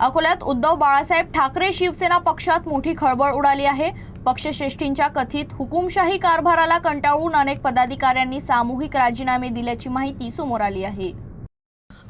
अकोल्यात उद्धव बाळासाहेब ठाकरे शिवसेना पक्षात मोठी खळबळ उडाली आहे। पक्षश्रेष्ठींच्या कथित हुकुमशाही कारभाराला कंटाळून अनेक पदाधिकाऱ्यांनी सामूहिक राजीनामे दिल्याची माहिती समोर आली आहे।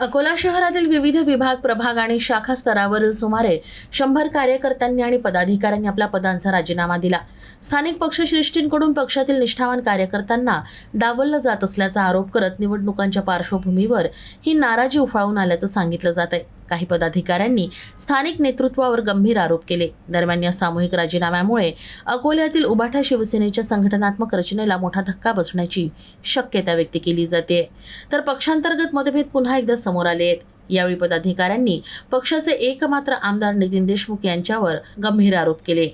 अकोला शहरातील विविध विभाग, प्रभाग आणि शाखा स्तरावरील सुमारे 100 कार्यकर्त्यांनी आणि पदाधिकाऱ्यांनी आपल्या पदांचा राजीनामा दिला। स्थानिक पक्षश्रेष्ठींकडून पक्षातील निष्ठावान कार्यकर्त्यांना डावललं जात असल्याचा आरोप करत निवडणुकांच्या पार्श्वभूमीवर ही नाराजी उफाळून आल्याचं सांगितलं जात आहे। काही पदाधिकाऱ्यांनी स्थानिक नेतृत्वावर गंभीर आरोप केले। दरम्यान या सामूहिक राजीनाम्यामुळे अकोल्यातील उभाठा शिवसेनेच्या संघटनात्मक रचनेला मोठा धक्का बसण्याची शक्यता व्यक्त केली जाते। तर पक्षांतर्गत मतभेद पुन्हा एकदा समोर आले आहेत। यावेळी पदाधिकाऱ्यांनी पक्षाचे एकमात्र आमदार नितीन देशमुख यांच्यावर गंभीर आरोप केले।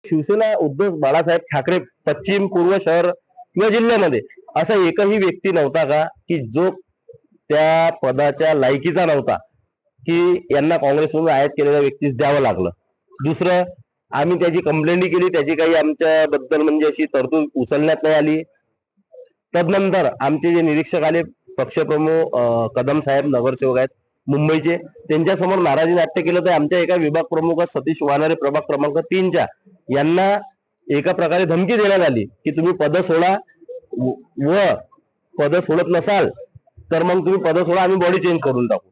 शिवसेना उद्धव बाळासाहेब ठाकरे पश्चिम पूर्व शहर किंवा जिल्ह्यामध्ये असा एकही व्यक्ती नव्हता का की जो त्या पदाच्या लायकीचा नव्हता की यांना काँग्रेसमधून आयात केलेल्या व्यक्तीस द्यावं लागलं। दुसरं, आम्ही त्याची कंप्लेंटही केली, त्याची काही आमच्याबद्दल म्हणजे अशी तरतूद उचलण्यात नाही आली। तदनंतर आमचे जे निरीक्षक आले, पक्षप्रमुख कदम साहेब नगरसेवक आहेत मुंबईचे, त्यांच्यासमोर नाराजी नाट्य केलं। तर आमच्या एका विभाग प्रमुख सतीश वानारे प्रभाग क्रमांक 3च्या यांना एका प्रकारे धमकी देण्यात आली की तुम्ही पद सोडा व पद सोडत नसाल तर मग तुम्ही पद सोडा, आम्ही बॉडी चेंज करून टाकू।